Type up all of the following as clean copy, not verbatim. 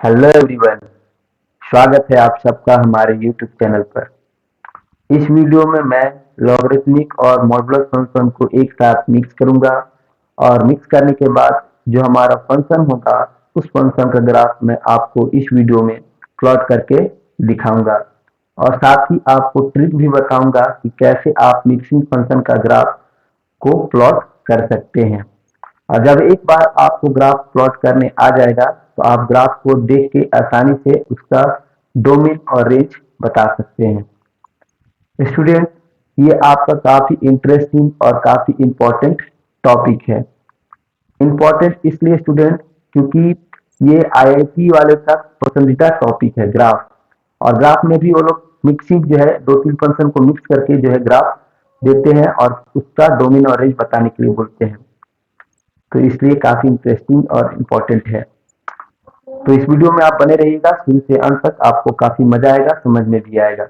Hello everyone. स्वागत है आप सबका हमारे यूट्यूब चैनल पर। इस वीडियो में मैं लॉगरिथमिक और मॉडुलर फंक्शन को एक साथ मिक्स करूंगा और मिक्स करने के बाद जो हमारा फंक्शन होगा उस फंक्शन का ग्राफ मैं आपको इस वीडियो में प्लॉट करके दिखाऊंगा और साथ ही आपको ट्रिक भी बताऊंगा कि कैसे आप मिक्सिंग फंक्शन का ग्राफ को प्लॉट कर सकते हैं। और जब एक बार आपको ग्राफ प्लॉट करने आ जाएगा तो आप ग्राफ को देख के आसानी से उसका डोमेन और रेंज बता सकते हैं। स्टूडेंट, ये आपका काफी इंटरेस्टिंग और काफी इम्पोर्टेंट टॉपिक है। इम्पोर्टेंट इसलिए स्टूडेंट क्योंकि ये आईआईटी वाले का पसंदीदा टॉपिक है ग्राफ। और ग्राफ में भी वो लोग मिक्सिंग जो है दो तीन फंक्शन को मिक्स करके जो है ग्राफ देते हैं और उसका डोमेन और रेंज बताने के लिए बोलते हैं। तो इसलिए काफी इंटरेस्टिंग और इम्पोर्टेंट है। तो इस वीडियो में आप बने रहिएगा, शुरू से अंत तक आपको काफी मजा आएगा, समझ में भी आएगा।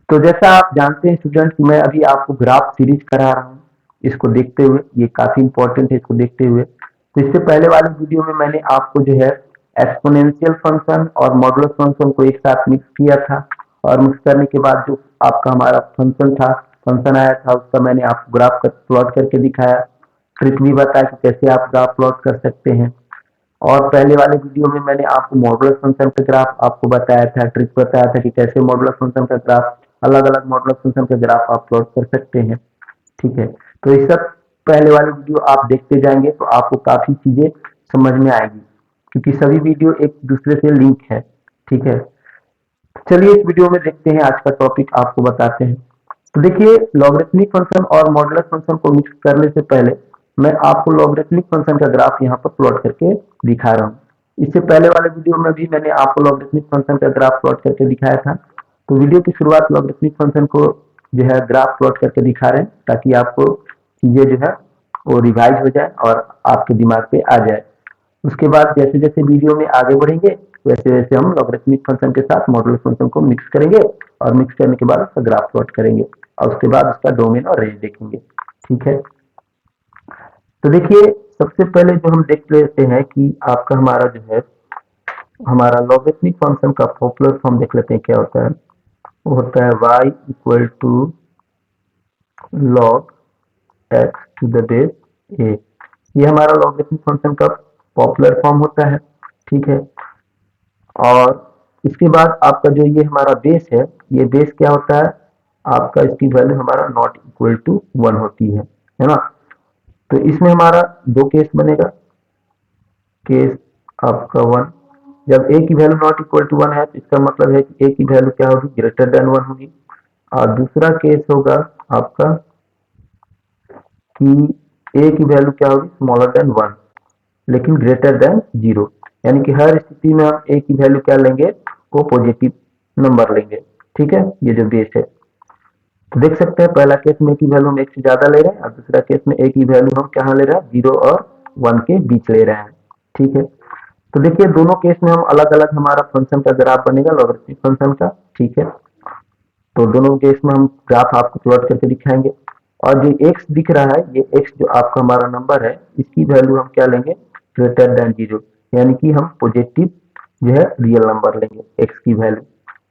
तो जैसा आप जानते हैं स्टूडेंट कि मैं अभी आपको ग्राफ सीरीज करा रहा हूँ। इसको देखते हुए ये काफी इंपॉर्टेंट है। इसको देखते हुए तो इससे पहले वाले वीडियो में मैंने आपको जो है एक्सपोनेंशियल फंक्शन और मॉडुलस फंक्शन को एक साथ मिक्स किया था और मिक्स करने के बाद जो आपका हमारा फंक्शन आया था उसका मैंने आपको ग्राफ प्लॉट करके दिखाया। ट्रिक भी बताया कि कैसे आप ग्राफ प्लॉट कर सकते हैं। और पहले वाले वीडियो में मैंने आपको मॉडुलस फंक्शन का ग्राफ आपको बताया था, ट्रिक बताया था कि कैसे मॉडुलस फंक्शन का ग्राफ अलग अलग मॉडुलस फंक्शन का ग्राफ आप प्लॉट कर सकते हैं। ठीक है, तो ये सब पहले वाले वीडियो आप देखते जाएंगे तो आपको काफी चीजें समझ में आएगी क्योंकि सभी वीडियो एक दूसरे से लिंक है। ठीक है, चलिए इस वीडियो में देखते हैं, आज का टॉपिक आपको बताते हैं। तो देखिए, लॉगरिथमिक फंक्शन और मॉडुलस फंक्शन को मिक्स करने से पहले मैं आपको लॉगरिथमिक फंक्शन का ग्राफ यहाँ पर प्लॉट करके दिखा रहा हूँ। इससे पहले वाले वीडियो में भी मैंने आपको लॉगरिथमिक फंक्शन का ग्राफ प्लॉट करके दिखाया था। तो वीडियो की शुरुआत लॉगरिथमिक फंक्शन को जो है ग्राफ प्लॉट करके दिखा रहे हैं ताकि आपको चीजें जो है वो रिवाइज हो जाए और आपके दिमाग पे आ जाए। उसके बाद जैसे जैसे वीडियो में आगे बढ़ेंगे वैसे वैसे हम लॉगरिथमिक फंक्शन के साथ मॉडुलस फंक्शन को मिक्स करेंगे और मिक्स करने के बाद उसका ग्राफ प्लॉट करेंगे और उसके बाद उसका डोमेन और रेंज देखेंगे। ठीक है, तो देखिए, सबसे पहले जो हम देख लेते हैं कि आपका हमारा जो है हमारा लॉगरिथमिक फंक्शन का पॉपुलर फॉर्म देख लेते हैं क्या होता है। वो होता है y equal to log x to the base a। ये हमारा लॉगरिथमिक फंक्शन का पॉपुलर फॉर्म होता है। ठीक है, और इसके बाद आपका जो ये हमारा बेस है, ये बेस क्या होता है आपका, इसकी वैल्यू हमारा नॉट इक्वल टू 1 होती है ना। तो इसमें हमारा दो केस बनेगा। केस आपका 1, जब a की वैल्यू नॉट इक्वल टू 1 है तो इसका मतलब है कि a की वैल्यू क्या होगी, ग्रेटर देन 1 होगी। और दूसरा केस होगा आपका कि a की वैल्यू क्या होगी, स्मॉलर देन 1 लेकिन ग्रेटर देन 0। यानी कि हर स्थिति में हम a की वैल्यू क्या लेंगे, वो पॉजिटिव नंबर लेंगे। ठीक है, ये जो बेस है। तो देख सकते हैं पहला केस में a की वैल्यू हम 1 से ज्यादा ले रहे हैं और दूसरा केस में a की वैल्यू हम क्या ले रहे हैं, 0 और 1 के बीच ले रहे हैं। ठीक है, तो देखिए दोनों केस में हम अलग अलग हमारा फंक्शन का ग्राफ बनेगा लॉगरिथमिक फंक्शन का। ठीक है, तो दोनों केस में हम ग्राफ आपको प्लॉट करके दिखाएंगे। और जो x दिख रहा है, ये x जो आपका हमारा नंबर है, इसकी वैल्यू हम क्या लेंगे, ग्रेटर देन 0। यानी कि हम पॉजिटिव जो है रियल नंबर लेंगे x की वैल्यू।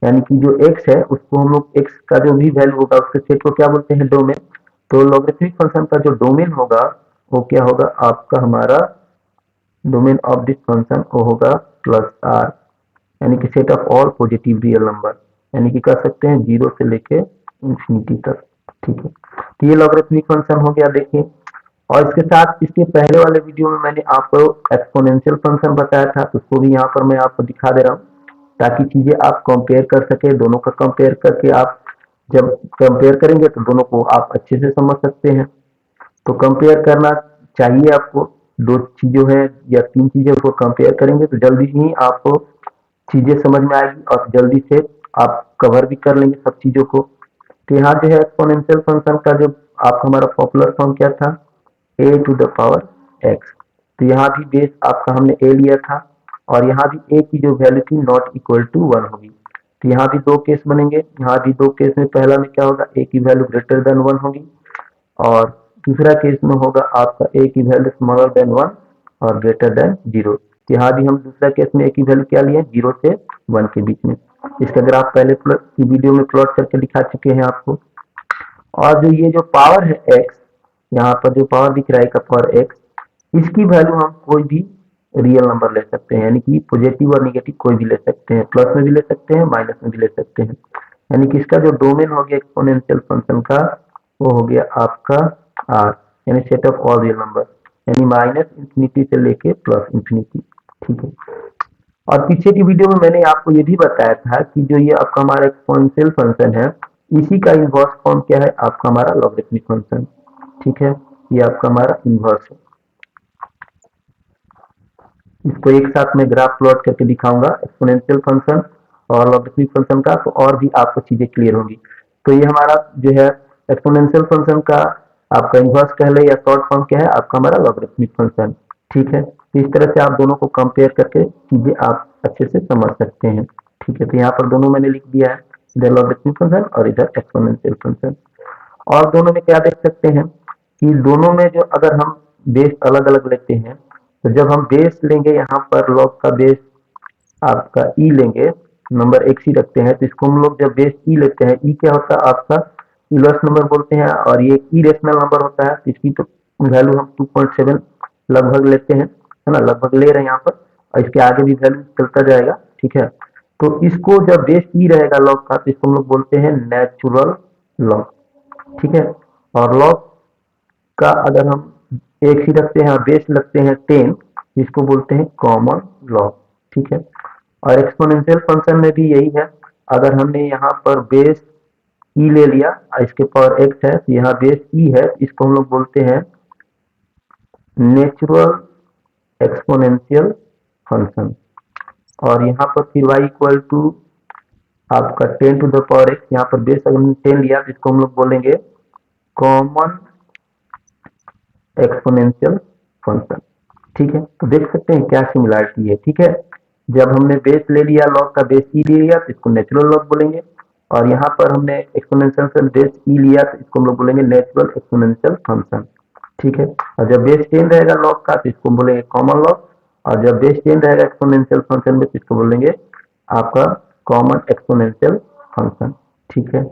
यानी कि जो x है उसको हम लोग x का जो भी वैल्यू होगा उसके सेट को क्या बोलते हैं, डोमेन। तो लॉगरिथमिक फंक्शन का जो डोमेन होगा वो क्या होगा आपका हमारा, डोमेन ऑफ दिस फंक्शन वो होगा प्लस आर, यानी कि set of all positive real number. यानी कि कर सकते हैं 0 से लेके इंफिनिटी तक। ठीक है, तो ये लॉगरिथमिक फंक्शन हो गया देखिए। और इसके साथ इसके पहले वाले वीडियो में मैंने आपको एक्सपोनेंशियल फंक्शन बताया था, उसको भी यहाँ पर मैं आपको दिखा दे रहा हूँ ताकि चीजें आप कंपेयर कर सके। दोनों का कंपेयर करके आप जब कंपेयर करेंगे तो दोनों को आप अच्छे से समझ सकते हैं। तो कंपेयर करना चाहिए आपको, दो चीजों है या तीन चीजों को कंपेयर करेंगे तो जल्दी ही आपको चीजें समझ में आएगी और जल्दी से आप कवर भी कर लेंगे सब चीजों को। तो यहाँ जो है एक्सपोनेंशियल फंक्शन का जो आपका हमारा पॉपुलर फॉर्म क्या था, a to the power x। तो यहाँ भी बेस आपका हमने a लिया था और यहाँ भी a की जो वैल्यू थी नॉट इक्वल टू 1 होगी। तो यहाँ भी दो केस बनेंगे। यहाँ भी दो केस में पहला में क्या होगा, a की वैल्यू ग्रेटर देन 1 होगी और दूसरा केस में होगा आपका a की वैल्यू स्मॉलर देन 1 और ग्रेटर देन 0। कि यहाँ भी हम दूसरा केस में एक ही वैल्यू क्या लिए, 0 से 1 के बीच में। इसका ग्राफ पहले वीडियो में प्लॉट करके दिखा चुके हैं आपको। और जो ये जो पावर है x, यहाँ पर जो पावर दिख रहा है का पावर x, इसकी वैल्यू हम कोई भी रियल नंबर ले सकते हैं, यानी कि पॉजिटिव और निगेटिव कोई भी ले सकते हैं, प्लस में भी ले सकते हैं, माइनस में भी ले सकते हैं। यानी कि इसका जो डोमेन हो गया एक्सपोनेंशियल फंक्शन का, वो हो गया आपका r, यानी set of all real number, यानी माइनस इंफिनिटी से लेके प्लस इंफिनिटी। ठीक है। और पीछे की वीडियो में मैंने आपको ये भी बताया था कि जो ये आपका हमारा एक्सपोनेंशियल फंक्शन है, इसी का इनवर्स फॉर्म क्या है, आपका हमारा लॉगरिथमिक फंक्शन। ठीक है, ये आपका हमारा इनवर्स है। इसको एक साथ में ग्राफ प्लॉट करके दिखाऊंगा एक्सपोनेंशियल फंक्शन और लॉगरिथमिक फंक्शन का, तो और भी आपको चीजें क्लियर होंगी। तो ये हमारा जो है एक्सपोनेंशियल फंक्शन का आपका इनवर्स कह ले या शॉर्ट फॉर्म क्या है, आपका हमारा लॉगरिथमिक फंक्शन। ठीक है, तो इस तरह से आप दोनों को कंपेयर करके चीजें आप अच्छे से समझ सकते हैं। ठीक है, तो यहाँ पर दोनों मैंने लिख दिया है, इधर लॉगरिथमिक फंक्शन और इधर एक्सपोनेंशियल फंक्शन। और दोनों में क्या देख सकते हैं कि दोनों में जो अगर हम बेस अलग अलग लेते हैं, तो जब हम बेस लेंगे यहाँ पर लॉग का बेस आपका ई लेंगे, नंबर एक्स ही रखते हैं, तो इसको हम लोग जब बेस ई लेते हैं, ई क्या होता है आपका इनवर्स नंबर बोलते हैं, और ये ई रेशनल नंबर होता है, तो इसकी तो वैल्यू हम 2.7 लगभग लेते हैं, है ना, लगभग ले रहे हैं यहाँ पर, और इसके आगे भी वैल्यू चलता जाएगा। ठीक है, तो इसको जब बेस ई रहेगा लॉग का, तो इसको हम लोग बोलते हैं नेचुरल लॉग। ठीक है, और लॉग का अगर हम एक ही रखते हैं और बेस लगते हैं 10, इसको बोलते हैं कॉमन लॉग। ठीक है, और एक्सपोनेंशियल फंक्शन में भी यही है, अगर हमने यहाँ पर बेस ई ले लिया और इसके पावर एक्स है, तो यहाँ बेस ई है, इसको हम लोग बोलते हैं नेचुरल एक्सपोनेंशियल फंक्शन। और यहाँ पर फिर y इक्वल टू आपका 10 टू द पावर एक्स, यहाँ पर बेस अगर हमने 10 लिया तो इसको हम लोग बोलेंगे कॉमन एक्सपोनेंशियल फंक्शन। ठीक है, तो देख सकते हैं क्या सिमिलरिटी है। ठीक है, जब हमने बेस ले लिया लॉग का, बेस ई ले लिया, तो इसको नेचुरल लॉग बोलेंगे, और यहाँ पर हमने एक्सपोनेंशियल से बेस ई लिया, तो इसको हम लोग बोलेंगे नेचुरल एक्सपोनेंशियल फंक्शन। ठीक है, और जब बेस 10 रहेगा लॉग का, तो इसको बोलेंगे कॉमन लॉग, और जब बेस 10 रहेगा एक्सपोनेंशियल फंक्शन में, तो इसको बोलेंगे आपका कॉमन एक्सपोनेंशियल फंक्शन। ठीक है,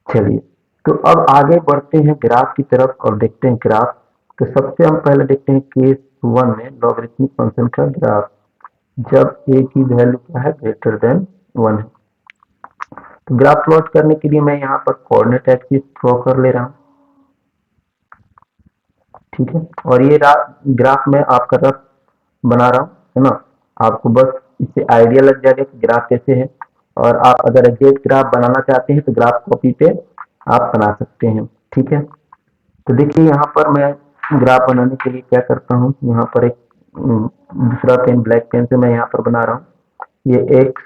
चलिए, तो अब आगे बढ़ते हैं ग्राफ की तरफ और देखते हैं ग्राफ। तो सबसे हम पहले देखते हैं केस 1 में लॉगरिथमिक फंक्शन का ग्राफ, जब a की वैल्यू क्या है, ग्रेटर देन 1 है। तो ग्राफ प्लॉट करने के लिए मैं यहाँ पर कोऑर्डिनेट एक्सिस ड्रॉ कर ले रहा हूँ। ठीक है, और ये ग्राफ में आपका रफ बना रहा हूँ, है ना, आपको बस इससे आइडिया लग जाएगा कि ग्राफ कैसे है, और आप अगर एग्जैक्ट ग्राफ बनाना चाहते हैं तो ग्राफ कॉपी पे आप बना सकते हैं। ठीक है, तो देखिए यहाँ पर मैं ग्राफ बनाने के लिए क्या करता हूँ, यहाँ पर एक दूसरा पेन, ब्लैक पेन से मैं यहाँ पर बना रहा हूँ। ये एक्स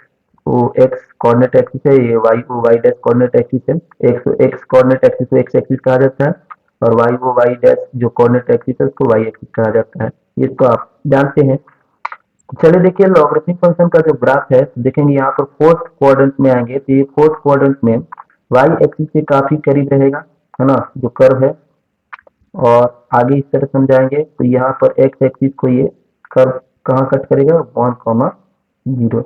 वो एक्स कोऑर्डिनेट एक्सिस है, ये वाई वो वाई डैश कोऑर्डिनेट एक्सिस है। एक्स एक्स कोऑर्डिनेट एक्सिस को एक्स एक्सिस कहा जाता है, और वाई वो वाई डैश जो कोऑर्डिनेट एक्सिस है उसको वाई एक्सिस कहा जाता है। ये तो आप जानते हैं। चलिए देखिए, लॉगरिथमिक फंक्शन का जो ग्राफ है, देखेंगे यहाँ पर फोर्थ क्वाड्रेंट में आएंगे, तो ये फोर्थ क्वाड्रेंट में वाई एक्सिस से काफी करीब रहेगा, है ना, जो कर्व है। और आगे इस तरह समझाएंगे, तो यहाँ पर एक्स एक्सिस को ये कर्व कहाँ कट करेगा, 1,0,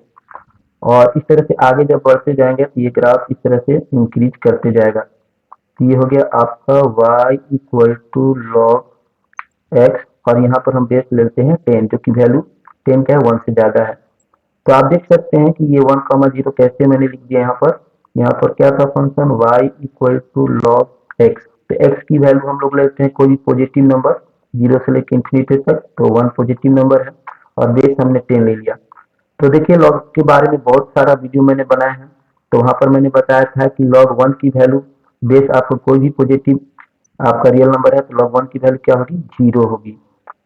और इस तरह से आगे जब बढ़ते जाएंगे तो ये ग्राफ इस तरह से इंक्रीज करते जाएगा। तो ये हो गया आपका y equal to log x, और यहाँ पर हम बेस लेते हैं 10, जो कि वैल्यू 10 का है, 1 से ज्यादा है। तो आप देख सकते हैं कि ये 1,0 कैसे मैंने लिख दिया यहाँ पर क्या था function, y equal to log x. तो x की वैल्यू हम लोग लेते हैं कोई भी पॉजिटिव नंबर 0 से लेकर इंफिनिटी तक, तो 1 पॉजिटिव नंबर है, और बेस हमने 10 ले लिया। तो देखिए, लॉग के बारे में बहुत सारा वीडियो मैंने बनाया है, तो वहां पर मैंने बताया था कि लॉग 1 की वैल्यू, बेस आपको कोई भी पॉजिटिव आपका रियल नंबर है, तो लॉग 1 की वैल्यू क्या होगी, 0 होगी।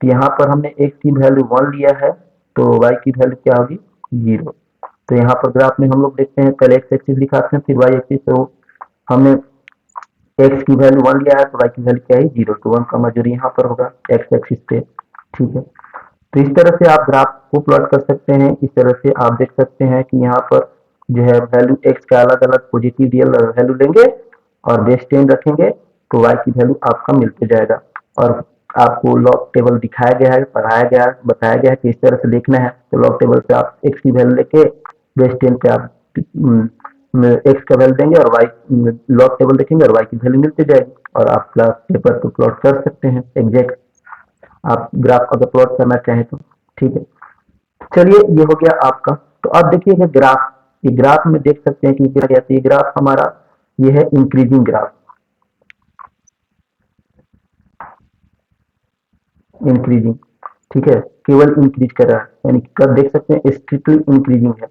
तो यहाँ पर हमने x की वैल्यू 1 लिया है, तो y की वैल्यू क्या होगी, 0। तो यहाँ पर ग्राफ में हम लोग देखते हैं, पहले x एक्सिस दिखाते हैं, फिर y एक्सिस। तो हमने x की वैल्यू 1 लिया है, तो y की वैल्यू क्या है, 0, तो 1 का मजूरी यहाँ पर होगा x एक्सिस पे। ठीक है, तो इस तरह से आप ग्राफ को प्लॉट कर सकते हैं। इस तरह से आप देख सकते हैं कि यहाँ पर जो है वैल्यू x का अलग अलग पॉजिटिव रियल वैल्यू लेंगे और बेस 10 रखेंगे, तो y की वैल्यू आपका मिलते जाएगा। और आपको लॉग टेबल दिखाया गया है, पढ़ाया गया है, बताया गया है कि इस तरह से देखना है। तो लॉग टेबल पे आप एक्स की वैल्यू लेके बेस 10 पे आप एक्स का वैल्यू देंगे और वाई लॉग टेबल देखेंगे और वाई की वैल्यू मिलती जाएगी और आप ग्राफ पेपर को प्लॉट कर सकते हैं एग्जैक्ट, आप ग्राफ अगर प्लॉट करना चाहें तो। ठीक है, चलिए ये हो गया आपका। तो अब देखिएगा ग्राफ, ये ग्राफ में देख सकते हैं कि क्या कहते हैं, ग्राफ हमारा ये है इंक्रीजिंग ग्राफ, इंक्रीजिंग, ठीक है, केवल इंक्रीज कर रहा है, यानी कि कब देख सकते हैं स्ट्रिक्टली इंक्रीजिंग है।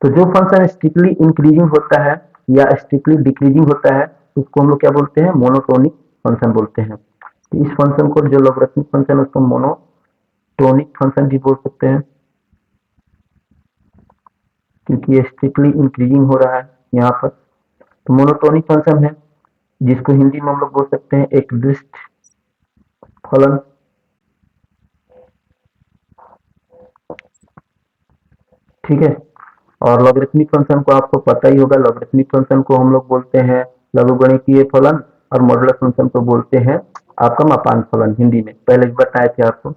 तो जो फंक्शन स्ट्रिक्टली इंक्रीजिंग होता है या स्ट्रिक्टली डिक्रीजिंग होता है उसको हम लोग क्या बोलते हैं, मोनोटोनिक फंक्शन बोलते हैं। तो इस फंक्शन को जो लॉगरिथमिक फंक्शन है उसको मोनोटोनिक फंक्शन भी बोल सकते हैं, क्योंकि ये स्ट्रिक्टली इंक्रीजिंग हो रहा है यहाँ पर। तो मोनोटोनिक फंक्शन है जिसको हिंदी में हम लोग बोल सकते हैं एक दृष्ट फलन, ठीक है। और लॉगरिथमिक फंक्शन को आपको पता ही होगा, लॉगरिथमिक फंक्शन को हम लोग बोलते हैं लघुगणकीय फलन और मॉडुलस फंक्शन को बोलते हैं आपका मापांक फलन, हिंदी में पहले भी बताए थे आपको,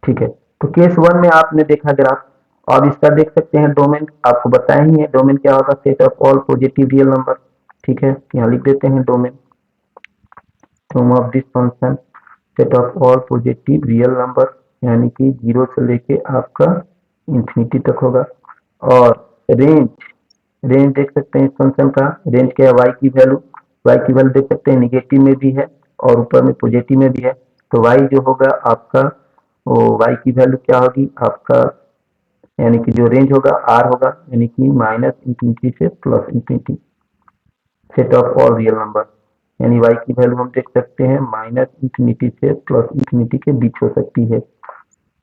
ठीक है। तो केस वन में आपने देखा ग्राफ, अब इसका देख सकते हैं डोमेन, आपको बताया ही है डोमेन क्या होगा, set of all positive real number, ठीक है। यहाँ लिख देते हैं domain of this function set of all positive real number, यानी कि 0 से लेके आपका इंफिनिटी तक होगा। और रेंज, रेंज देख सकते हैं इस फंक्शन का, रेंज क्या है, वाई की वैल्यू, वाई की वैल्यू देख सकते हैं निगेटिव में भी है और ऊपर में पॉजिटिव में भी है। तो वाई जो होगा आपका, वो वाई की वैल्यू क्या होगी आपका, यानी कि जो रेंज होगा आर होगा, यानी कि माइनस इंफिनिटी से plus infinity, set of all real number, यानी वाई की वैल्यू हम देख सकते हैं माइनस इंफिनिटी से प्लस इंफिनिटी के बीच हो सकती है।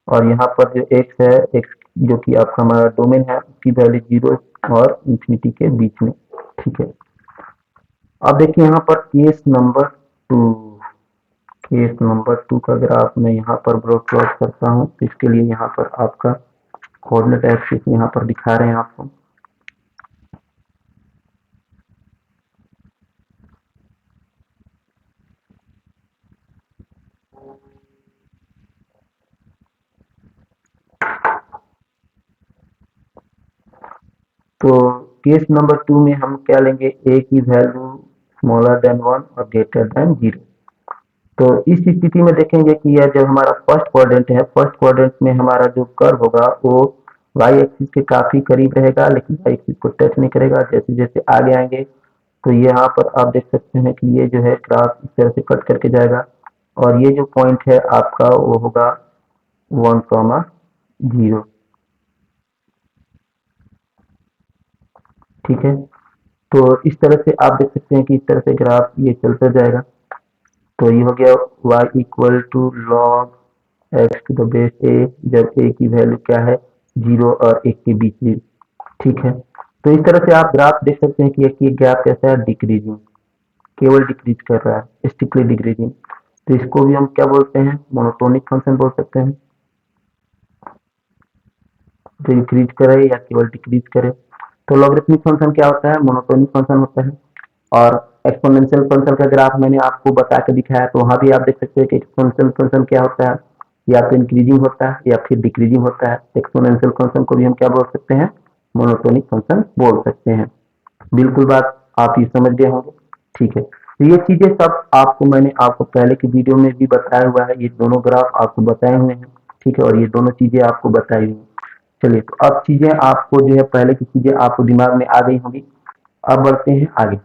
और यहाँ पर जो एक्स है, एक्स जो कि आपका हमारा डोमेन है उसकी वैल्यू 0 और इंफिनिटी के बीच में, ठीक है। अब देखिए यहाँ पर केस नंबर 2, केस नंबर 2 का ग्राफ मैं यहाँ पर प्लॉट करता हूँ, तो इसके लिए यहाँ पर आपका कोऑर्डिनेट एक्सिस यहाँ पर दिखा रहे हैं आपको। तो केस नंबर 2 में हम क्या लेंगे, ए की वैल्यू स्मॉलर देन 1 और ग्रेटर देन 0। तो इस स्थिति में देखेंगे कि यह जब हमारा फर्स्ट क्वाड्रेंट है, फर्स्ट क्वाड्रेंट में हमारा जो कर्व होगा वो वाई एक्सिस के काफी करीब रहेगा, लेकिन वाई एक्सिस को टच नहीं करेगा। जैसे जैसे आगे आएंगे तो यहाँ पर आप देख सकते हैं कि ये जो है ग्राफ इस तरह से कट करके जाएगा और ये जो पॉइंट है आपका वो होगा 1,0, ठीक है। तो इस तरह से आप देख सकते हैं कि इस तरह से ग्राफ ये चलता जाएगा। तो ये हो गया y equal to log x to the base a, जब ए की वैल्यू क्या है 0 और 1 के बीच में, ठीक है। तो इस तरह से आप ग्राफ देख सकते हैं कि एक गैप कैसा है, डिक्रीजिंग, केवल डिक्रीज कर रहा है, स्ट्रिक्टली डिक्रीजिंग। तो इसको भी हम क्या बोलते हैं, मोनोटोनिक फंक्शन बोल सकते हैं, जो इंक्रीज करे या केवल डिक्रीज करे। तो लॉगरिथमिक फंक्शन क्या होता है, मोनोटोनिक फंक्शन होता है। और एक्सपोनेंशियल फंक्शन का ग्राफ मैंने आपको बता के दिखाया, तो वहां भी आप देख सकते हैं कि एक्सपोनेंशियल फंक्शन क्या होता है, या तो इंक्रीजिंग होता है या फिर डिक्रीजिंग होता है। एक्सपोनेंशियल फंक्शन को भी हम क्या बोल सकते हैं, मोनोटोनिक फंक्शन बोल सकते हैं। बिल्कुल बात आप ये समझ गए होंगे, ठीक है। तो ये चीजें सब आपको मैंने आपको पहले की वीडियो में भी बताया हुआ है, ये दोनों ग्राफ आपको बताए हुए हैं, ठीक है, और ये दोनों चीजें आपको बताई हुई हैं। चलिए, तो अब चीजें आपको जो है पहले की चीजें आपको दिमाग में आ गई होंगी। अब बढ़ते हैं आगे।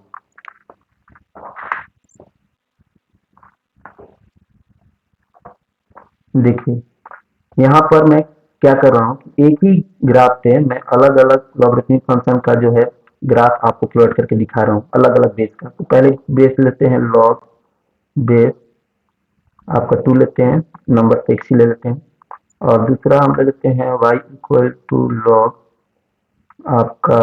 देखिए यहाँ पर मैं क्या कर रहा हूँ, एक ही ग्राफ पे मैं अलग अलग लॉगरिथमिक फंक्शन का जो है ग्राफ आपको प्लॉट करके दिखा रहा हूँ, अलग अलग बेस का। तो पहले बेस लेते हैं लॉग बेस आपका 2 लेते हैं, नंबर पे एक्स ही ले लेते हैं। और दूसरा हम ले लेते हैं y इक्वल टू लॉग आपका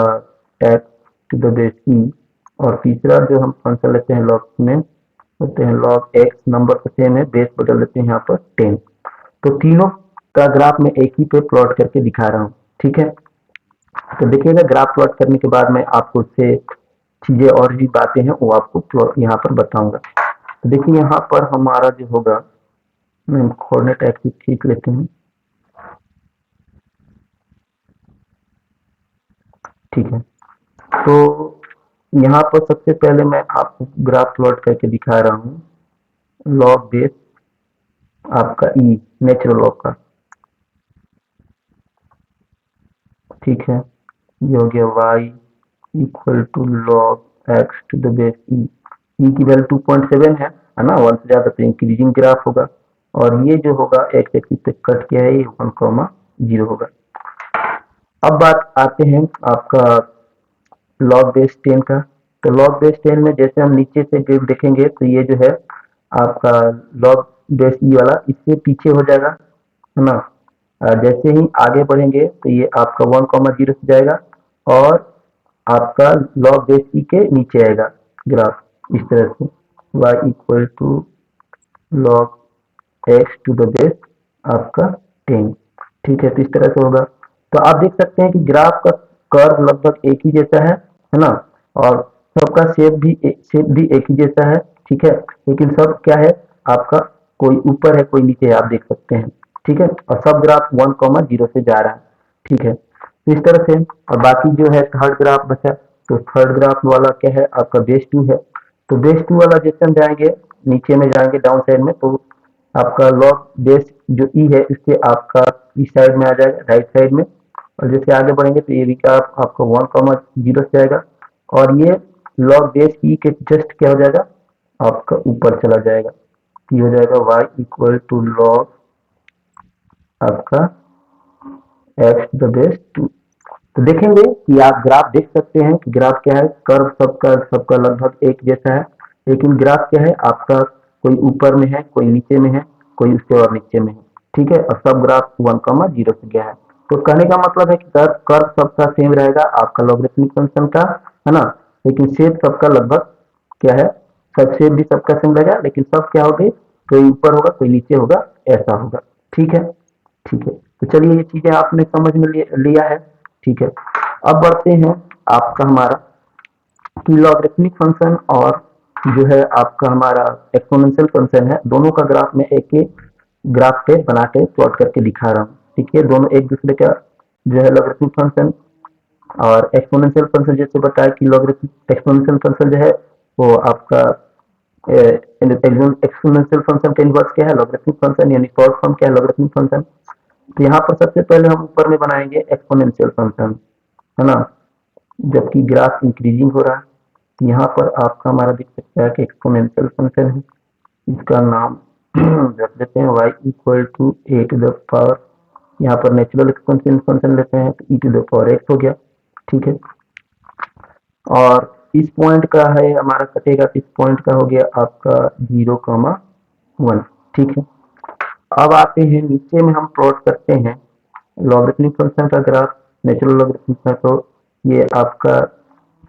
एक्स टू द बेस ई। और तीसरा जो हम फंक्शन लेते हैं लॉग में लेते हैं लॉग एक्स, नंबर तो सेम है, बेस बदल लेते हैं यहाँ पर 10। तो तीनों का ग्राफ मैं एक ही पे प्लॉट करके दिखा रहा हूँ, ठीक है। तो देखिएगा ग्राफ प्लॉट करने के बाद मैं आपको उससे चीजें और भी बातें हैं वो आपको यहाँ पर बताऊंगा। तो देखिए यहाँ पर हमारा जो होगा हम कोऑर्डिनेट एक्सिस खींच लेते हैं। ठीक है, तो यहाँ पर सबसे पहले मैं आपको ग्राफ प्लॉट करके दिखा रहा हूँ लॉग बेस आपका ई नेचुरल लॉग का। ठीक है, ये हो गया y equal to log x to the base e. E की वैल्यू 2.7 है ना, 1 से ज़्यादा तो इंक्रीजिंग ग्राफ होगा, और ये जो होगा एक्स एक्सिस से कट किया है, ये 1,0 होगा। अब बात आते हैं आपका लॉग बेस 10 का। तो लॉग बेस 10 में जैसे हम नीचे से ग्राफ देखेंगे तो ये जो है आपका लॉग बेस ई वाला इससे पीछे हो जाएगा, है ना। जैसे ही आगे बढ़ेंगे तो ये आपका 1,0 से जाएगा और आपका लॉग बेस ई के नीचे आएगा ग्राफ इस तरह से, y equal to log x to the base आपका 10। ठीक है, तो इस तरह से होगा। तो आप देख सकते हैं कि ग्राफ का कर्व लगभग एक ही जैसा है ना, और सबका शेप भी एक ही जैसा है। ठीक है, लेकिन सब क्या है आपका, कोई ऊपर है कोई नीचे है, आप देख सकते हैं। ठीक है, और सब ग्राफ 1,0 से जा रहा है। ठीक है, तो इस तरह से। और बाकी जो है थर्ड ग्राफ बचा, तो थर्ड ग्राफ वाला क्या है आपका बेस 2 है। तो बेस 2 वाला जैसे हम जाएंगे नीचे में जाएंगे डाउन साइड में, तो आपका लॉग बेस जो ई है इससे आपका इस साइड में आ जाएगा राइट साइड में, और जैसे आगे बढ़ेंगे तो ये भी ग्राफ आपका 1,0 से जाएगा, और ये लॉग बेस ई के जस्ट क्या हो जाएगा आपका ऊपर चला जाएगा। ये हो जाएगा y इक्वल टू लॉग आपका एक्स द बेस 2। तो देखेंगे कि आप ग्राफ देख सकते हैं कि ग्राफ क्या है, कर्व सबका सबका लगभग एक जैसा है, लेकिन ग्राफ क्या है आपका कोई ऊपर में है कोई नीचे में है कोई उससे और नीचे में है। ठीक है, और सब ग्राफ 1,0 से गया है। तो कहने का मतलब है कि कर्व कर्व सबका सेम रहेगा आपका लॉगरिथमिक फंक्शन का, है ना, लेकिन शेप सबका लगभग क्या है, सब शेप भी सबका सेम रहेगा, लेकिन सब क्या होगी, कोई ऊपर होगा कोई नीचे होगा, ऐसा होगा। ठीक है, ठीक है, तो चलिए ये चीजें आपने समझ में लिया है। ठीक है, अब बढ़ते हैं आपका हमारा कि लॉगरिथमिक फंक्शन और जो है आपका हमारा एक्सपोनेंशियल फंक्शन है, दोनों का ग्राफ में एक एक ग्राफ पे बना के प्लॉट करके दिखा रहा हूँ। ठीक है, दोनों एक दूसरे का जो है लॉगरिथमिक फंक्शन और एक्सपोनेंशियल फंक्शन, जैसे बताया कि लॉगरिथमिक एक्सपोनेंशियल फंक्शन जो है वो आपका एक्सपोनेंशियल फंक्शन का इनवर्स क्या है लॉगरिथमिक फंक्शन, यानी शॉर्ट फॉर्म क्या है लॉगरिथमिक फंक्शन। तो यहाँ पर सबसे पहले हम ऊपर में बनाएंगे एक्सपोनेंशियल फंक्शन, है ना, जबकि ग्राफ इंक्रीजिंग हो रहा है। तो यहाँ पर आपका हमारा दिख सकता है कि एक्सपोनेंशियल फंक्शन है, इसका नाम रख देते हैं y equal to A to the power, यहाँ पर नेचुरल एक्सपोनेंशियल फंक्शन लेते हैं तो e to the power x हो गया। ठीक है, और इस पॉइंट का है हमारा कटेगा, इस पॉइंट का हो गया आपका 0,1। ठीक है, अब आते हैं नीचे में हम प्लॉट करते हैं लॉगरिथमिक फंक्शन का ग्राफ नेचुरल लॉगरिथमिक का। तो ये आपका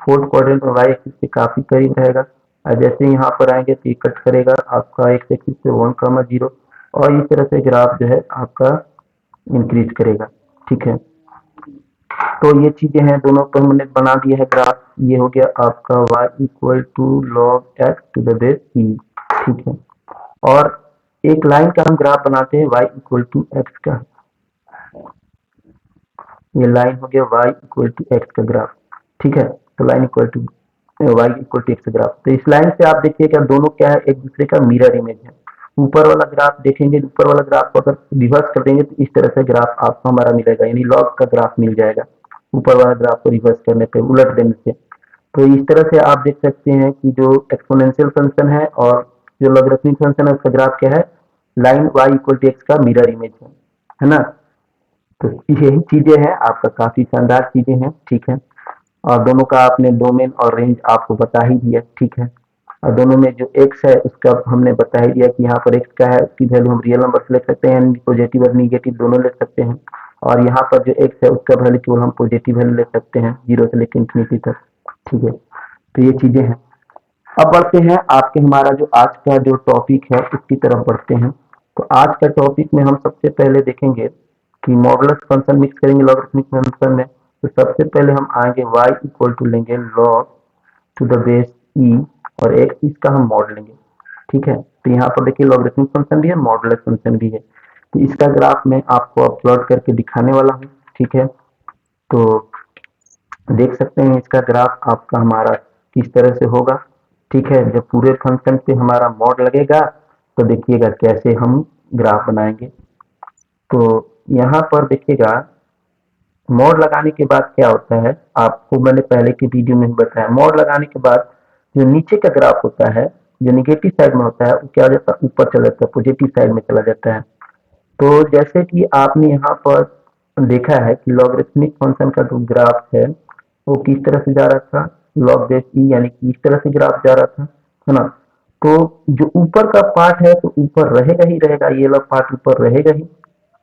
फोर्थ क्वाड्रेंट में वाई एक्सिस के काफी करीब रहेगा, और जैसे ही यहाँ पर आएंगे तो ये कट करेगा आपका एक्स एक्सिस से 1,0, और इस तरह से ग्राफ जो है आपका इंक्रीज करेगा। ठीक है, तो ये चीजें हैं, दोनों पर हमने बना दिया है ग्राफ। ये हो गया आपका y equal to log x to the base e. ठीक है, और एक लाइन का हम ग्राफ बनाते हैं y इक्वल टू एक्स का, ये लाइन हो गया y इक्वल टू एक्स का ग्राफ। ठीक है, तो line equal to y equal to x का ग्राफ। तो इस लाइन से आप देखिए क्या दोनों क्या है, एक दूसरे का मिरर इमेज है। ऊपर वाला ग्राफ देखेंगे, ऊपर वाला ग्राफ को अगर रिवर्स कर देंगे तो इस तरह से ग्राफ आपको हमारा मिलेगा, यानी लॉग का ग्राफ मिल जाएगा ऊपर वाला ग्राफ को रिवर्स करने पे, उलट देने से। तो इस तरह से आप देख सकते हैं कि जो एक्सपोनेंशियल फंक्शन है और जो लॉगरिथमिक फंक्शन है उसका ग्राफ क्या है, line y equal to x का मिरर इमेज है ना। तो यही चीजें हैं आपका, काफी शानदार चीजें हैं। ठीक है, और दोनों का आपने डोमेन और रेंज आपको बता ही दिया। ठीक है, और दोनों में जो x है उसका हमने बता ही दिया कि यहाँ पर x का है उसकी वैल्यू हम रियल नंबर से ले सकते हैं, पॉजिटिव और निगेटिव दोनों ले सकते हैं, और यहाँ पर जो x है उसका वैल्यू केवल हम पॉजिटिव वैल्यू ले सकते हैं 0 से लेकर इंफिनिटी तक। ठीक है, तो ये चीजें हैं। अब बढ़ते हैं आपके हमारा जो आज का जो टॉपिक है उसकी तरफ बढ़ते हैं। तो आज का टॉपिक में हम सबसे पहले देखेंगे कि मॉडुलस फंक्शन मिक्स करेंगे लॉगरिथमिक फंक्शन में। तो सबसे पहले हम आएंगे y इक्वल टू लेंगे लॉग टू द बेस ई, और एक इसका हम मॉड लेंगे। ठीक है। तो यहाँ पर देखिए लॉगरिथमिक फंक्शन भी है, मॉडुलस फंक्शन भी है। तो इसका ग्राफ मैं आपको अपलोड करके दिखाने वाला हूँ, ठीक है। तो देख सकते हैं इसका ग्राफ आपका हमारा किस तरह से होगा, ठीक है। जब पूरे फंक्शन पे हमारा मॉड लगेगा तो देखिएगा कैसे हम ग्राफ बनाएंगे। तो यहाँ पर देखिएगा मॉड लगाने के बाद क्या होता है, आपको मैंने पहले की वीडियो में बताया, मॉड लगाने के बाद जो नीचे का ग्राफ होता है, जो निगेटिव साइड में होता है, वो क्या हो जाता है, ऊपर चला जाता है, पॉजिटिव साइड में चला जाता है। तो जैसे कि आपने यहाँ पर देखा है कि लॉगरिथमिक फंक्शन का जो ग्राफ है वो किस तरह से जा रहा था, लॉग बेस ई यानी कि इस तरह से ग्राफ जा रहा था, है ना। तो जो ऊपर का पार्ट है तो ऊपर रहेगा ही रहेगा, ये वाला पार्ट ऊपर रहेगा ही,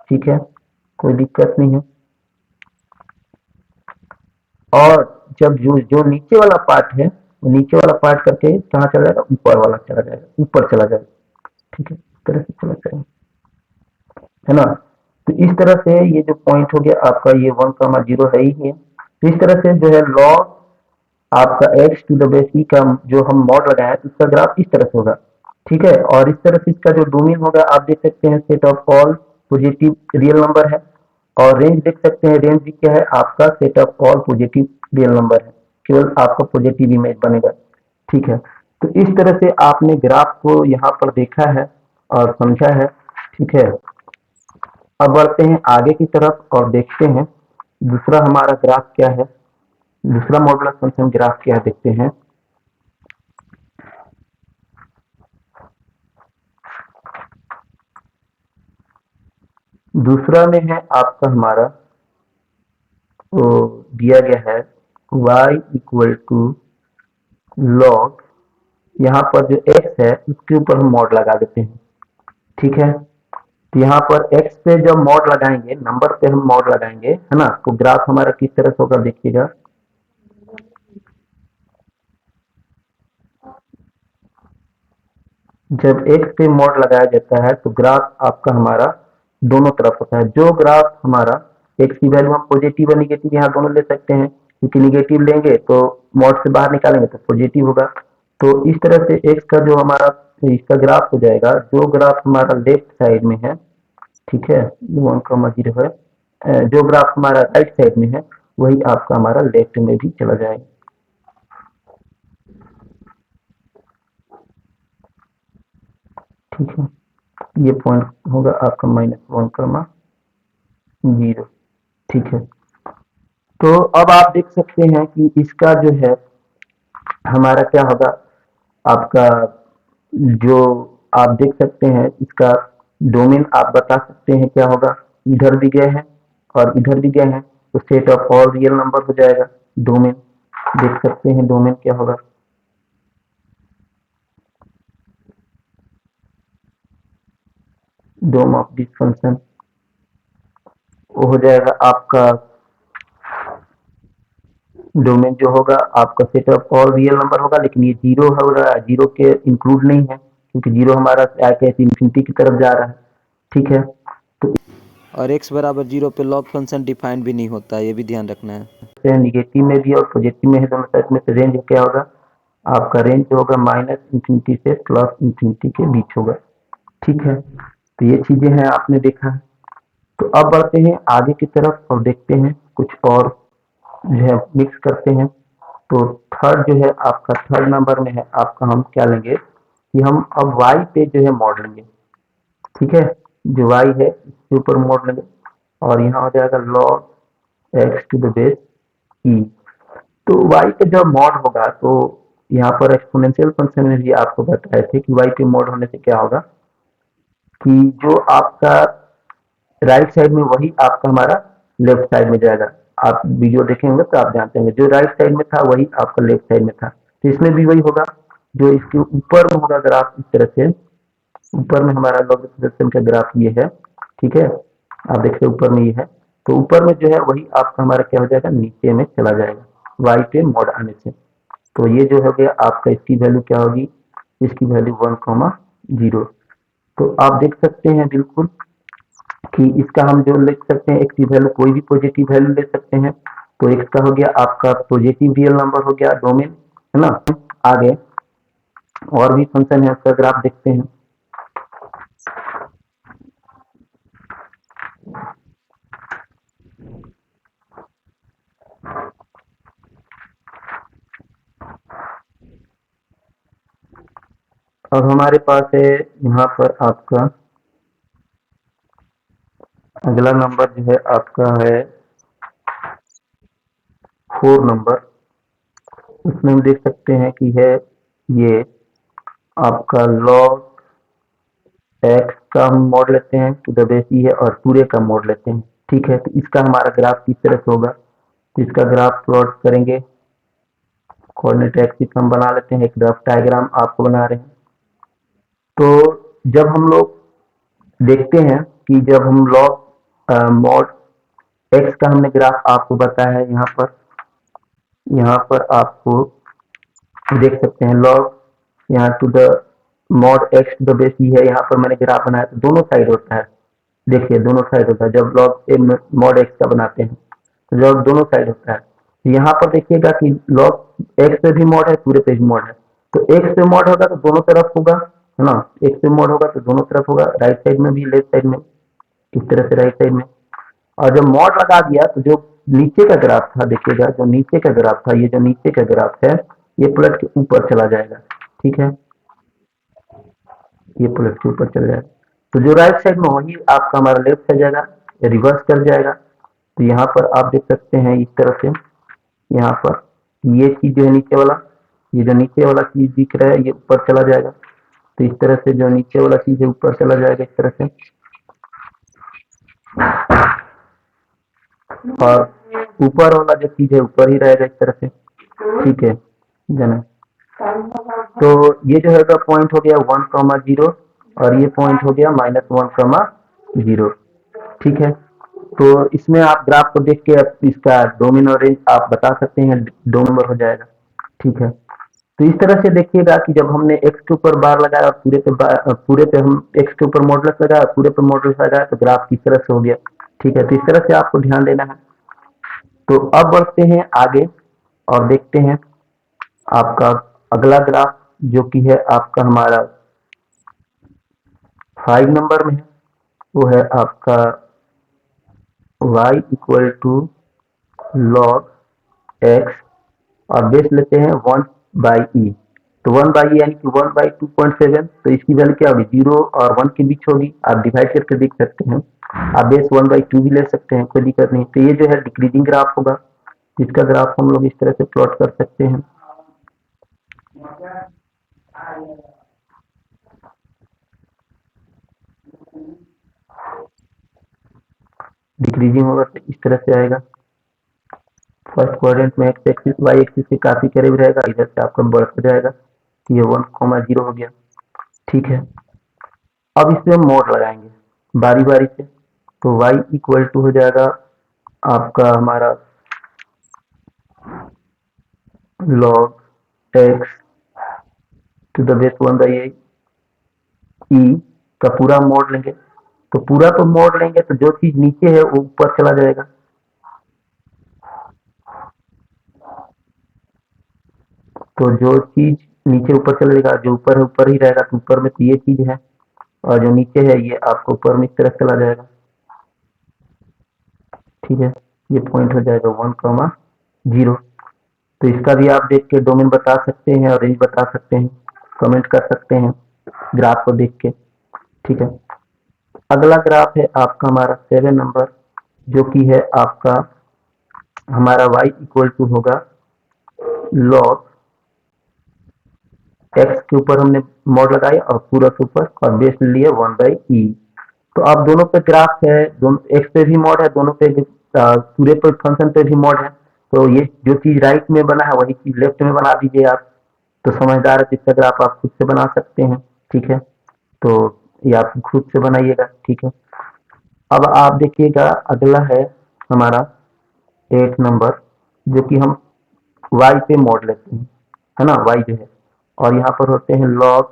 ठीक है, कोई दिक्कत नहीं है। और जब जो जो नीचे वाला पार्ट है वो नीचे वाला पार्ट करके कहाँ चला जाएगा, ऊपर वाला चला जाएगा, ऊपर चला जाएगा, ठीक है, इस तरह से चला जाएगा, है ना। तो इस तरह से ये जो पॉइंट हो गया आपका, ये 1,0 है ही है। तो इस तरह से जो है लॉग आपका एक्स टू द बेस ई का जो हम मॉड लगाए हैं उसका ग्राफ इस तरह से होगा, ठीक है। और इस तरह से इसका जो डोमेन होगा आप देख सकते हैं, set of all positive real number है। और रेंज देख सकते हैं, रेंज भी क्या है आपका, set of all positive real number है, केवल आपका पॉजिटिव इमेज बनेगा, ठीक है। तो इस तरह से आपने ग्राफ को यहाँ पर देखा है और समझा है, ठीक है। अब बढ़ते हैं आगे की तरफ और देखते हैं दूसरा हमारा ग्राफ क्या है, दूसरा मॉडुलस फंक्शन ग्राफ क्या है, देखते हैं। दूसरा में है आपका हमारा तो दिया गया है y इक्वल टू लॉग, यहाँ पर जो x है उसके ऊपर हम मॉड लगा देते हैं, ठीक है। तो यहाँ पर x पे जब मॉड लगाएंगे, नंबर पे हम मॉड लगाएंगे, है ना, तो ग्राफ हमारा किस तरह से होगा देखिएगा। जब x पे मॉड लगाया जाता है तो ग्राफ आपका हमारा दोनों तरफ होता है। जो ग्राफ हमारा x की वैल्यू हम पॉजिटिव और निगेटिव यहाँ दोनों ले सकते हैं, क्योंकि निगेटिव लेंगे तो मॉड से बाहर निकालेंगे तो पॉजिटिव होगा। तो इस तरह से x का जो हमारा इसका ग्राफ हो जाएगा, जो ग्राफ हमारा लेफ्ट साइड में है, ठीक है, ये 1,0 है, जो ग्राफ हमारा राइट साइड में है वही आपका हमारा लेफ्ट में भी चला जाएगा, ठीक है। ये पॉइंट होगा आपका -1,0, ठीक है। तो अब आप देख सकते हैं कि इसका जो है हमारा क्या होगा, आपका जो आप देख सकते हैं इसका डोमेन आप बता सकते हैं क्या होगा, इधर भी गए हैं और इधर भी गए हैं, तो set of all real number हो जाएगा डोमेन। देख सकते हैं डोमेन क्या होगा, डोम ऑफ दिस फंक्शन वो हो जाएगा आपका डोमेन जो होगा आपका set of all real number होगा, लेकिन ये जीरो होगा, जीरो के इंक्लूड नहीं है क्योंकि जीरो हमारा आके इंफिनिटी की तरफ जा रहा है, ठीक है। तो और x बराबर 0 पे लॉग फंक्शन डिफाइंड भी नहीं होता, ये भी ध्यान रखना है। इससे निगेटिव में भी और पॉजिटिव में है, दोनों साइड में, तो रेंज क्या होगा आपका, रेंज जो होगा -इंफिनिटी से +इंफिनिटी के बीच होगा, ठीक है। तो ये चीजें हैं आपने देखा है। तो अब बढ़ते हैं आगे की तरफ और देखते हैं कुछ और जो है मिक्स करते हैं। तो थर्ड जो है आपका, थर्ड नंबर में है आपका, हम क्या लेंगे कि हम अब y पे जो है मॉड लेंगे, ठीक है। जो y है इसके ऊपर मॉड लेंगे और यहाँ हो जाएगा log x to the base e. तो y पे जब मॉड होगा तो यहाँ पर एक्सपोनेंशियल फंक्शन में भी आपको बताए थे कि y पे मॉड होने से क्या होगा कि जो आपका राइट साइड में वही आपका हमारा लेफ्ट साइड में जाएगा। आप वीडियो देखे होंगे तो आप जानते होंगे, जो राइट साइड में था वही आपका लेफ्ट साइड में था, तो इसमें भी वही होगा। जो इसके ऊपर में होगा ग्राफ इस तरह से, ऊपर में हमारा लॉगरिथम का ग्राफ ये है, ठीक है, आप देखते ऊपर में ये है, तो ऊपर में जो है वही आपका हमारा क्या हो जाएगा, नीचे में चला जाएगा वाई पे मॉड आने से। तो ये जो हो गया आपका, इसकी वैल्यू क्या होगी, इसकी वैल्यू 1,0। तो आप देख सकते हैं बिल्कुल कि इसका हम जो लिख सकते हैं, एक्स की वैल्यू कोई भी पॉजिटिव वैल्यू ले सकते हैं। तो एक्स का हो गया आपका पॉजिटिव रियल नंबर हो गया डोमेन, है ना। आगे और भी फंक्शन है उसका ग्राफ देखते हैं। अब हमारे पास है यहाँ पर आपका अगला नंबर जो है आपका है 4 नंबर। उसमें हम देख सकते हैं कि है ये आपका log x का हम मॉड लेते हैं टू द बेस ई है और पूरे का मॉड लेते हैं। ठीक है, तो इसका हमारा ग्राफ किस तरह से होगा, तो इसका ग्राफ प्लॉट करेंगे। कोऑर्डिनेट एक्सिस हम बना लेते हैं, एक रफ डायग्राम आपको बना रहे हैं। तो जब हम लोग देखते हैं कि जब हम लॉग मॉड एक्स का हमने ग्राफ आपको बताया है, यहाँ पर आपको देख सकते हैं लॉग यहाँ to the mod x to the base e है। यहाँ पर मैंने ग्राफ बनाया तो दोनों साइड होता है, देखिए दोनों साइड होता है जब लॉग मॉड एक्स का बनाते हैं, तो जब दोनों साइड होता है। तो यहाँ पर देखिएगा कि लॉग एक्स पे भी मॉड है, पूरे पे भी मॉड है। तो एक्स पे मॉड होगा तो दोनों तरफ होगा, है ना। एक्स पे मॉड होगा तो दोनों तरफ होगा, राइट साइड में भी लेफ्ट साइड में, इस तरह से राइट साइड में। और जब मॉड लगा दिया तो जो नीचे का ग्राफ था, देखिएगा जो नीचे का ग्राफ था, ये जो नीचे का ग्राफ है ये पलट के ऊपर चला जाएगा। ठीक है, ये पलट के ऊपर चल जाएगा। तो जो राइट साइड में वही आपका हमारा लेफ्ट साइड जाएगा, रिवर्स कर जाएगा। तो यहाँ पर आप देख सकते हैं इस तरह से, यहाँ पर ये चीज जो है नीचे वाला, ये जो नीचे वाला चीज दिख रहा है ये ऊपर चला जाएगा। तो इस तरह से जो नीचे वाला चीज है ऊपर चला जाएगा इस तरह से, और ऊपर वाला जो चीज है ऊपर ही रहेगा इस तरह से। ठीक है जना, तो ये जो है पॉइंट हो गया 1,0 और ये पॉइंट हो गया -1,0। ठीक है, तो इसमें आप ग्राफ को देख के अब इसका डोमेन और रेंज आप बता सकते हैं, 2 नंबर हो जाएगा। ठीक है, तो इस तरह से देखिएगा कि जब हमने एक्स के ऊपर बार लगाया और पूरे पे हम एक्स के ऊपर मॉडुलस लगाया और पूरे पे मॉडुलस लगाया तो ग्राफ किस तरह से हो गया। ठीक है, तो इस तरह से आपको ध्यान देना है। तो अब बढ़ते हैं आगे और देखते हैं आपका अगला ग्राफ जो कि है आपका हमारा 5 नंबर में है। वो है आपका y equal to log x और बेस लेते हैं 1/e। तो 1/e यानी कि 1/2.7। तो इसकी वैल्यू क्या होगी, 0 और 1 के बीच होगी। आप डिवाइड करके देख सकते हैं, आप बेस 1/2 भी ले सकते हैं, कोई दिक्कत नहीं। तो ये जो है डिक्रीजिंग ग्राफ होगा, जिसका ग्राफ हम लोग इस तरह से प्लॉट कर सकते हैं। डिक्रीजिंग होगा तो इस तरह से आएगा। फर्स्ट क्वाड्रेंट में एक्स एक्सिस वाई एक्सिस के काफी करीब रहेगा, इधर से आपका बढ़ता जाएगा। ये 1,0 हो गया। ठीक है, अब इसमें हम मोड लगाएंगे बारी बारी से। तो y इक्वल टू हो जाएगा आपका हमारा log x to the base 1/8 e का पूरा मोड लेंगे। तो पूरा तो मोड लेंगे तो जो चीज नीचे है वो ऊपर चला जाएगा। तो जो चीज नीचे ऊपर चलेगा, जो ऊपर है ऊपर ही रहेगा। तो ऊपर में तो ये चीज है और जो नीचे है ये आपको ऊपर में इस तरह चला जाएगा। ठीक है, ये पॉइंट हो जाएगा 1,0। तो इसका भी आप देख के डोमेन बता सकते हैं और रेंज बता सकते हैं, कमेंट कर सकते हैं ग्राफ को देख के। ठीक है, अगला ग्राफ है आपका हमारा 7 नंबर जो कि है आपका हमारा y इक्वल टू होगा लॉग एक्स के ऊपर हमने मॉड लगाई और पूरा के ऊपर और बेस ले लिया 1/e। तो अब दोनों पे ग्राफ है, दोनों एक्स पे भी मॉड है, दोनों पे पूरे पे फंक्शन पे भी मॉड है। तो ये जो चीज राइट में बना है वही चीज लेफ्ट में बना दीजिए आप। तो समझदार है तो इसका ग्राफ आप खुद से बना सकते हैं। ठीक है, तो ये आप खुद से बनाइएगा। ठीक है, अब आप देखिएगा अगला है हमारा 8 नंबर जो कि हम y पे मॉड लेते हैं, है ना, y जो है। और यहाँ पर होते हैं लॉग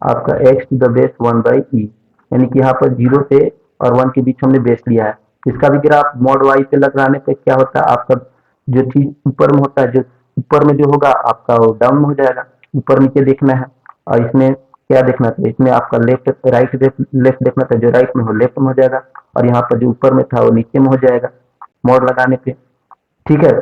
आपका x to the base 1/e, यानी कि यहाँ पर 0 से और 1 के बीच हमने बेस लिया है। इसका भी ग्राफ मॉड y पे लगाने पे क्या होता है, आपका जो चीज ऊपर में होता है, जो ऊपर में जो होगा आपका वो डाउन में हो जाएगा, ऊपर नीचे देखना है। और इसमें क्या देखना था, इसमें आपका लेफ्ट राइट लेफ्ट देखना था, जो राइट में हो लेफ्ट में हो जाएगा, और यहाँ पर जो ऊपर में था वो नीचे में हो जाएगा मोड लगाने पे। ठीक है,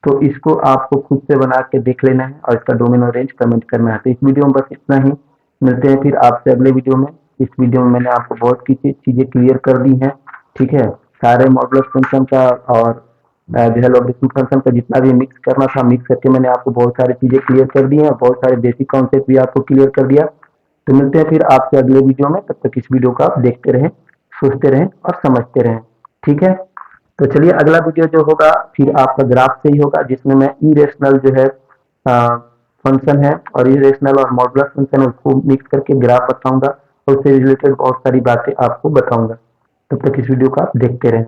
तो इसको आपको खुद से बना के देख लेना है और इसका डोमेन और रेंज कमेंट करना है। तो इस वीडियो में बस इतना ही, मिलते हैं फिर आपसे अगले वीडियो में। इस वीडियो में मैंने आपको बहुत की चीजें क्लियर कर दी हैं। ठीक है, सारे मॉडुलर फंक्शन का और जो है लॉगरिथम फंक्शन का जितना भी मिक्स करना था मिक्स करके मैंने आपको बहुत सारी चीजें क्लियर कर दी हैं, बहुत सारे बेसिक कॉन्सेप्ट भी आपको क्लियर कर दिया। तो मिलते हैं फिर आपसे अगले वीडियो में, तब तक इस वीडियो को आप देखते रहें, सोचते रहें और समझते रहें। ठीक है, तो चलिए अगला वीडियो जो होगा फिर आपका ग्राफ से ही होगा, जिसमें मैं इरेशनल जो है फंक्शन है और इरेशनल और मॉडुलर फंक्शन है उसको मिक्स करके ग्राफ बताऊंगा और उससे रिलेटेड बहुत सारी बातें आपको बताऊंगा। तब तक इस वीडियो को आप देखते रहें।